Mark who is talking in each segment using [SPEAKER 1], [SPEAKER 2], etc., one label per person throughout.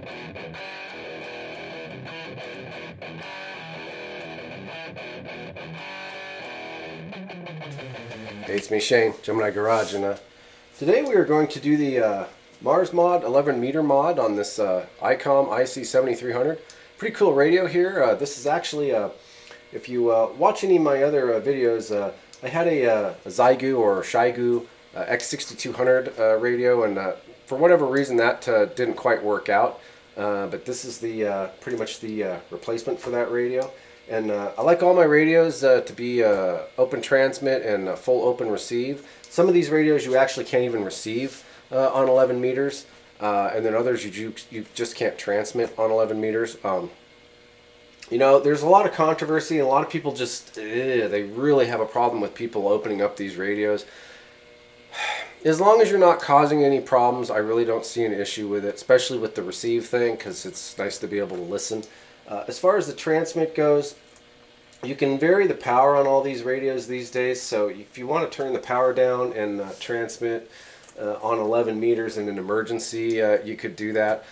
[SPEAKER 1] Hey, it's me, Shane, Gemini Garage, and today we are going to do the Mars mod 11 meter mod on this Icom IC-7300. Pretty cool radio here. This is actually, if you watch any of my other videos, I had a Zygu or Shigu X6200 radio, and for whatever reason that didn't quite work out. But this is the pretty much the replacement for that radio. And I like all my radios to be open transmit and full open receive. Some of these radios you actually can't even receive on 11 meters, and then others you just can't transmit on 11 meters. You know, there's a lot of controversy, and a lot of people just they really have a problem with people opening up these radios. As long as you're not causing any problems, I really don't see an issue with it, especially with the receive thing, because it's nice to be able to listen. As far as the transmit goes, you can vary the power on all these radios these days. So if you want to turn the power down and transmit on 11 meters in an emergency, you could do that.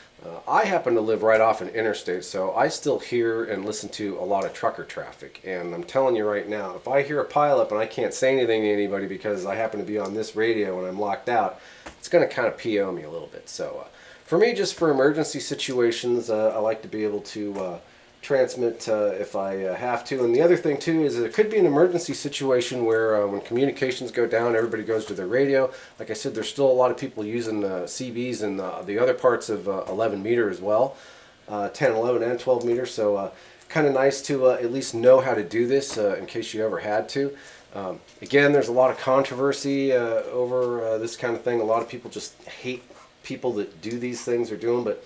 [SPEAKER 1] I happen to live right off an interstate, so I still hear and listen to a lot of trucker traffic. And I'm telling you right now, if I hear a pileup and I can't say anything to anybody because I happen to be on this radio and I'm locked out, it's going to kind of PO me a little bit. So for me, just for emergency situations, I like to be able to transmit if I have to. And the other thing too is it could be an emergency situation where when communications go down, everybody goes to their radio. Like I said, there's still a lot of people using CBs and the other parts of 11 meter as well, 10, 11, and 12 meters. So kind of nice to at least know how to do this in case you ever had to. Again, there's a lot of controversy over this kind of thing. A lot of people just hate people that do these things or do them, but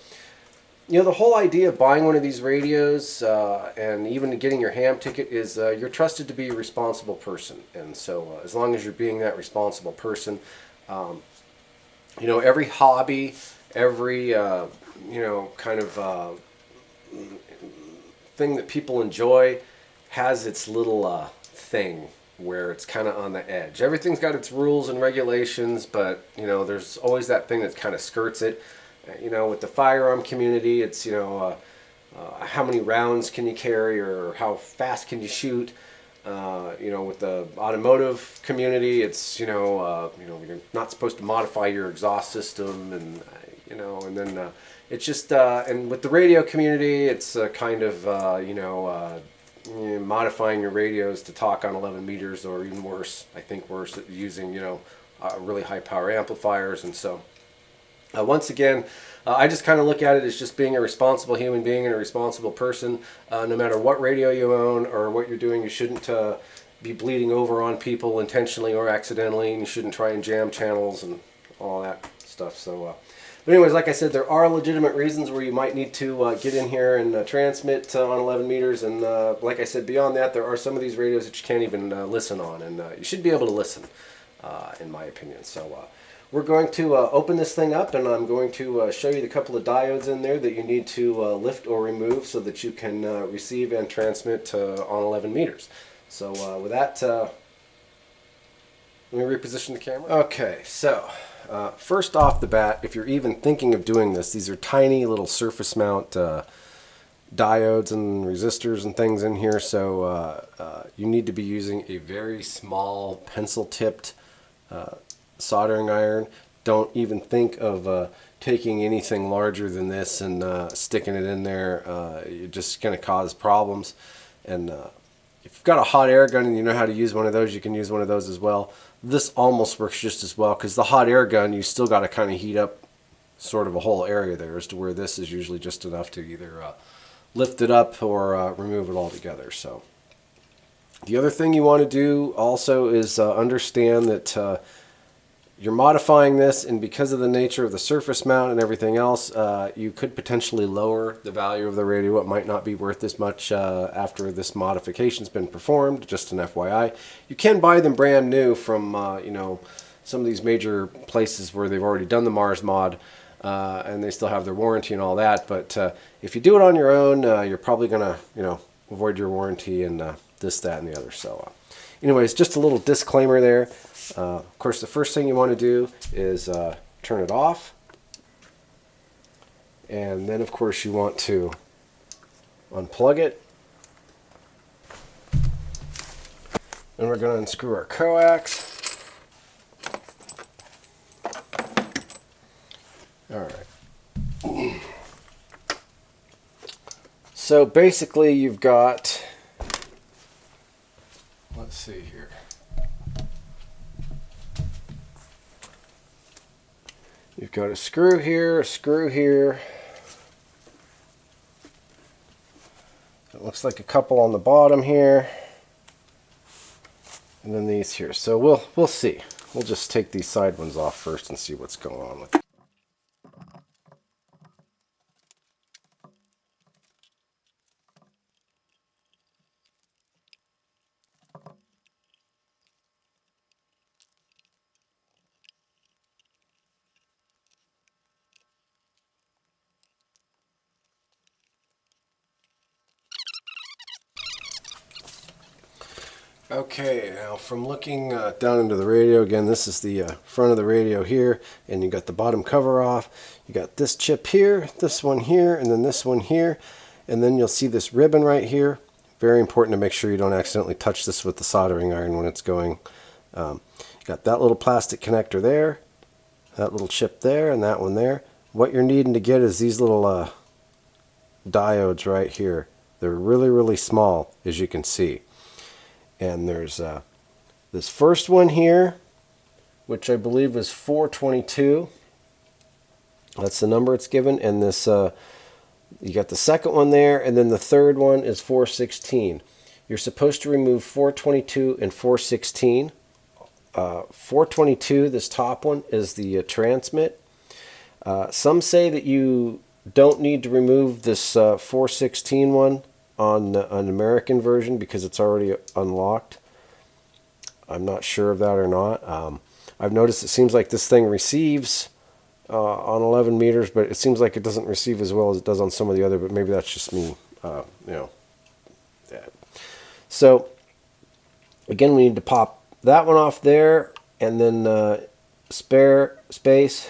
[SPEAKER 1] you know, the whole idea of buying one of these radios and even getting your ham ticket is you're trusted to be a responsible person. And so as long as you're being that responsible person, you know, every hobby, every, you know, kind of thing that people enjoy has its little thing where it's kind of on the edge. Everything's got its rules and regulations, but, you know, there's always that thing that kind of skirts it. You know, with the firearm community, it's, you know, how many rounds can you carry or how fast can you shoot? You know, with the automotive community, it's, you know, you're not supposed to modify your exhaust system, and, you know, and then it's just, and with the radio community, it's kind of, you know, modifying your radios to talk on 11 meters, or even worse, I think worse, using, you know, really high power amplifiers. And so once again, I just kind of look at it as just being a responsible human being and a responsible person. No matter what radio you own or what you're doing, you shouldn't be bleeding over on people intentionally or accidentally, and you shouldn't try and jam channels and all that stuff. So but anyways, like I said, there are legitimate reasons where you might need to get in here and transmit on 11 meters. And like I said, beyond that, there are some of these radios that you can't even listen on. And you should be able to listen, in my opinion. So we're going to open this thing up, and I'm going to show you the couple of diodes in there that you need to lift or remove so that you can receive and transmit on 11 meters. So with that, let me reposition the camera. Okay, so first off the bat, if you're even thinking of doing this, these are tiny little surface mount diodes and resistors and things in here, so you need to be using a very small pencil-tipped soldering iron. Don't even think of taking anything larger than this and sticking it in there. You're just going to cause problems. And if you've got a hot air gun and you know how to use one of those, you can use one of those as well. This almost works just as well, because the hot air gun, you still got to kind of heat up sort of a whole area there, as to where this is usually just enough to either lift it up or remove it altogether. So the other thing you want to do also is understand that you're modifying this, and because of the nature of the surface mount and everything else, you could potentially lower the value of the radio. It might not be worth as much after this modification's been performed, just an FYI. You can buy them brand new from you know, some of these major places where they've already done the Mars mod, and they still have their warranty and all that. But if you do it on your own, you're probably gonna, you know, avoid your warranty and this, that, and the other. So anyways, just a little disclaimer there. Of course, the first thing you want to do is turn it off. And then of course you want to unplug it. Then we're going to unscrew our coax. Alright. So basically you've got, let's see here. You've got a screw here, a screw here. It looks like a couple on the bottom here. And then these here. So we'll see. We'll just take these side ones off first and see what's going on with it. Okay, now from looking down into the radio, again, this is the front of the radio here, and you got the bottom cover off. You got this chip here, this one here, and then this one here, and then you'll see this ribbon right here. Very important to make sure you don't accidentally touch this with the soldering iron when it's going. You got that little plastic connector there, that little chip there, and that one there. What you're needing to get is these little diodes right here. They're really, really small, as you can see. And there's this first one here, which I believe is 422. That's the number it's given. And this, you got the second one there, and then the third one is 416. You're supposed to remove 422 and 416. 422, this top one, is the transmit. Some say that you don't need to remove this 416 one on an American version because it's already unlocked. I'm not sure of that or not. I've noticed it seems like this thing receives on 11 meters, but it seems like it doesn't receive as well as it does on some of the other, but maybe that's just me, you know. Yeah. So again, we need to pop that one off there, and then spare space.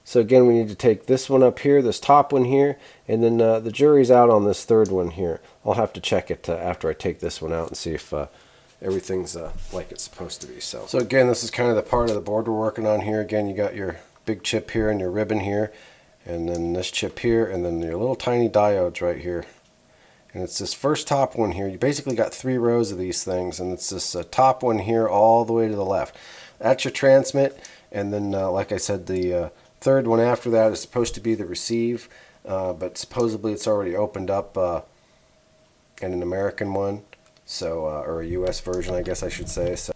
[SPEAKER 1] So again, we need to take this one up here, this top one here, and then the jury's out on this third one here. I'll have to check it after I take this one out and see if everything's like it's supposed to be. So again, this is kind of the part of the board we're working on here. Again, you got your big chip here and your ribbon here, and then this chip here, and then your little tiny diodes right here. And it's this first top one here. You basically got 3 rows of these things, and it's this top one here all the way to the left. That's your transmit, and then like I said, the third one after that is supposed to be the receive, but supposedly it's already opened up in an American one, so or a US version, I guess I should say. So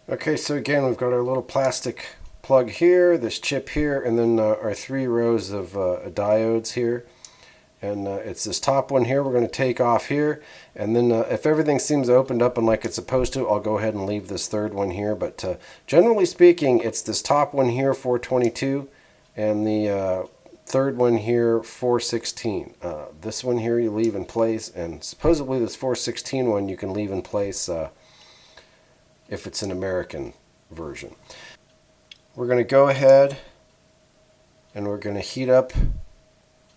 [SPEAKER 1] okay, so again, we've got our little plastic plug here, this chip here, and then our 3 rows of diodes here. And it's this top one here we're going to take off here, and then if everything seems opened up and like it's supposed to, I'll go ahead and leave this third one here. But generally speaking, it's this top one here, 422, and the third one here, 416. This one here you leave in place, and supposedly this 416 one you can leave in place if it's an American version. We're going to go ahead and we're going to heat up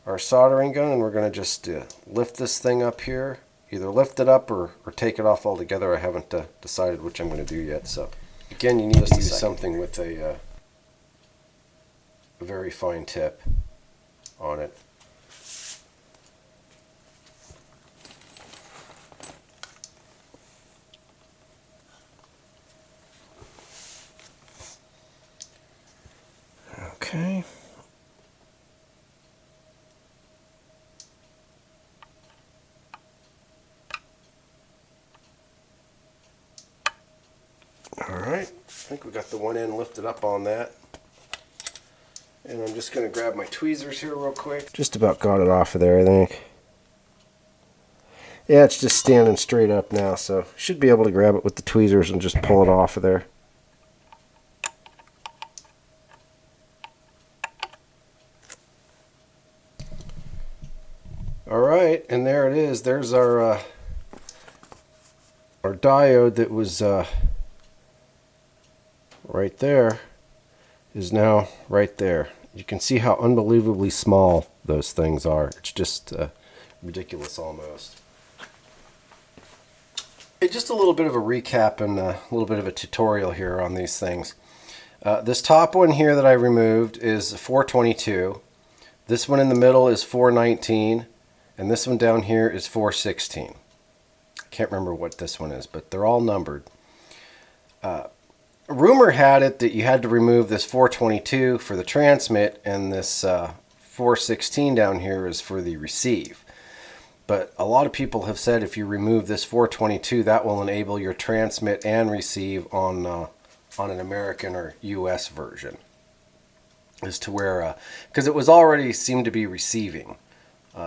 [SPEAKER 1] our soldering gun, and we're going to just lift this thing up here. Either lift it up or take it off altogether. I haven't decided which I'm going to do yet. So again, you need to use something with a very fine tip on it. Okay. Alright, I think we got the one end lifted up on that. And I'm just going to grab my tweezers here real quick. Just about got it off of there, I think. Yeah, it's just standing straight up now, so should be able to grab it with the tweezers and just pull it off of there. Alright, and there it is. There's our diode that was right there. is now right there. You can see how unbelievably small those things are. It's just ridiculous almost. Hey, just a little bit of a recap and a little bit of a tutorial here on these things. This top one here that I removed is 422. This one in the middle is 419. And this one down here is 416. I can't remember what this one is, but they're all numbered. Rumor had it that you had to remove this 422 for the transmit, and this 416 down here is for the receive. But a lot of people have said if you remove this 422, that will enable your transmit and receive on an American or US version. As to where, because it was already seemed to be receiving,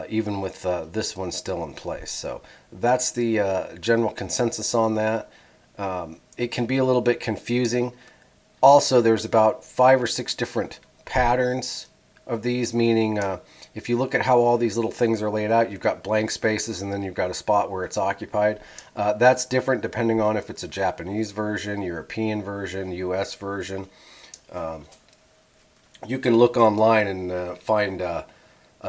[SPEAKER 1] even with this one still in place. So that's the general consensus on that. It can be a little bit confusing. Also, there's about 5 or 6 different patterns of these, meaning if you look at how all these little things are laid out, you've got blank spaces and then you've got a spot where it's occupied. That's different depending on if it's a Japanese version, European version, US version. You can look online and find a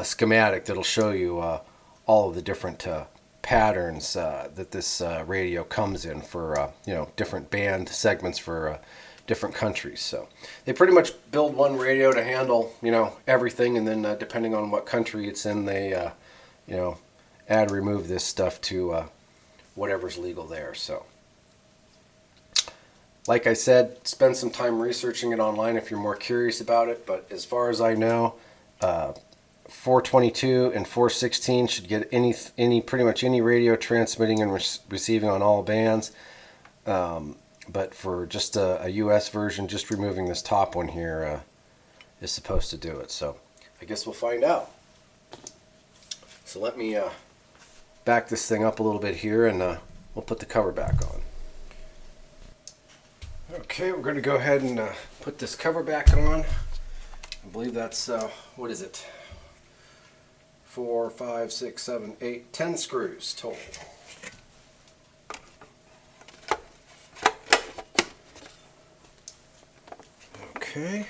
[SPEAKER 1] schematic that'll show you all of the different patterns that this radio comes in for different band segments for different countries. So they pretty much build one radio to handle everything, and then depending on what country it's in, they add remove this stuff to whatever's legal there. So like I said, spend some time researching it online if you're more curious about it, but as far as I know, 422 and 416 should get pretty much any radio transmitting and receiving on all bands. But for just a US version, just removing this top one here is supposed to do it. So I guess we'll find out. So let me back this thing up a little bit here, and we'll put the cover back on. Okay, we're going to go ahead and put this cover back on. I believe that's, what is it? 4, 5, 6, 7, 8, 10 screws total. Okay.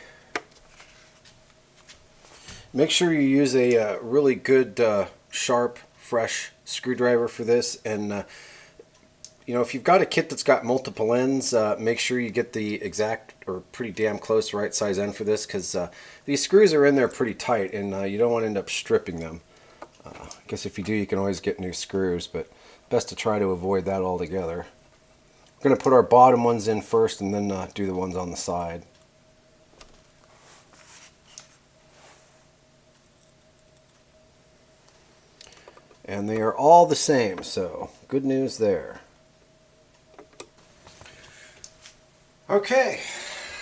[SPEAKER 1] Make sure you use a really good, sharp, fresh screwdriver for this. And, if you've got a kit that's got multiple ends, make sure you get the exact or pretty damn close right size end for this, because these screws are in there pretty tight, and you don't want to end up stripping them. I guess if you do, you can always get new screws, but best to try to avoid that altogether. We're going to put our bottom ones in first, and then do the ones on the side. And they are all the same, so good news there. Okay,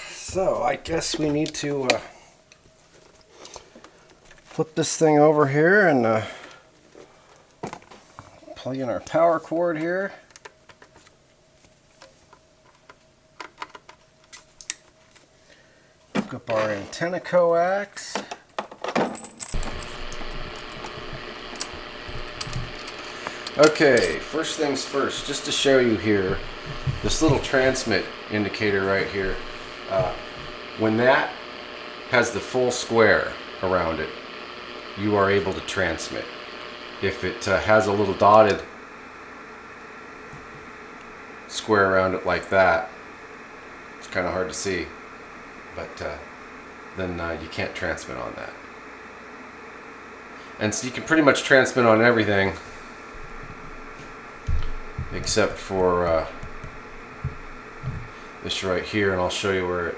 [SPEAKER 1] so I guess we need to flip this thing over here and plug in our power cord here. Hook up our antenna coax. Okay, first things first, just to show you here, this little transmit indicator right here, when that has the full square around it, you are able to transmit. If it has a little dotted square around it like that, it's kind of hard to see, but then you can't transmit on that. And so you can pretty much transmit on everything except for this right here, and I'll show you where it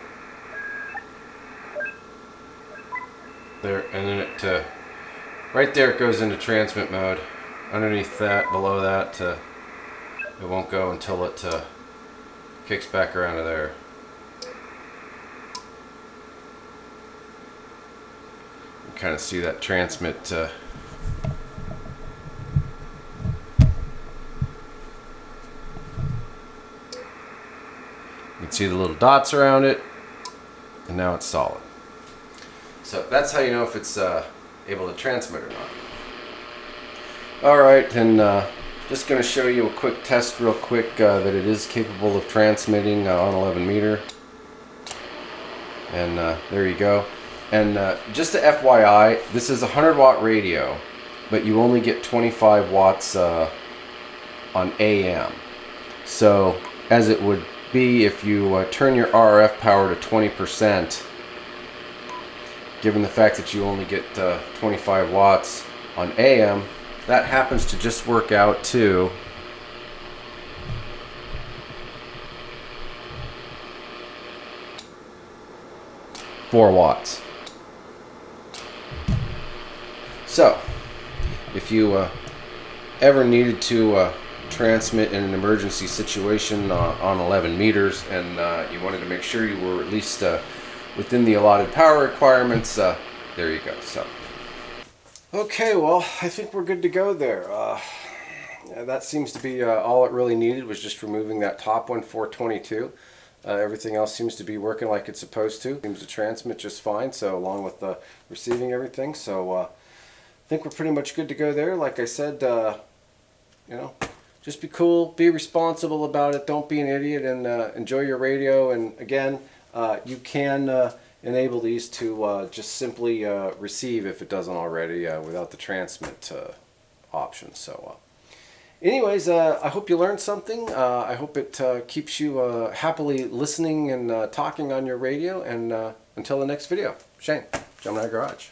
[SPEAKER 1] there, and then it right there it goes into transmit mode. Underneath that, below that, it won't go until it kicks back around to there. You kind of see that transmit you can see the little dots around it, and now it's solid. So that's how you know if it's able to transmit or not. Alright, and just going to show you a quick test real quick that it is capable of transmitting on 11 meter. And there you go. And just a FYI, this is a 100-watt radio, but you only get 25 watts on AM. So as it would be if you turn your RF power to 20%, given the fact that you only get 25 watts on AM, that happens to just work out to 4 watts. So, if you ever needed to transmit in an emergency situation on 11 meters and you wanted to make sure you were at least within the allotted power requirements, there you go. So, okay, well, I think we're good to go there. That seems to be all it really needed, was just removing that top one, 422. Everything else seems to be working like it's supposed to. Seems to transmit just fine, so along with receiving everything. So I think we're pretty much good to go there. Like I said, you know, just be cool, be responsible about it, don't be an idiot, and enjoy your radio. And again, you can enable these to just simply receive if it doesn't already without the transmit option. So anyways, I hope you learned something. I hope it keeps you happily listening and talking on your radio. And until the next video, Shane, Gemini Garage.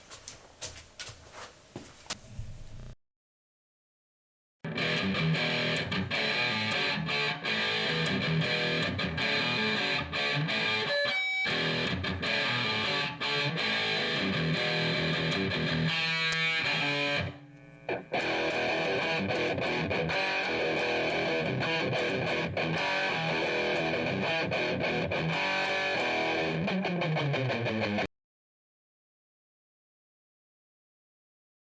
[SPEAKER 1] Thank you.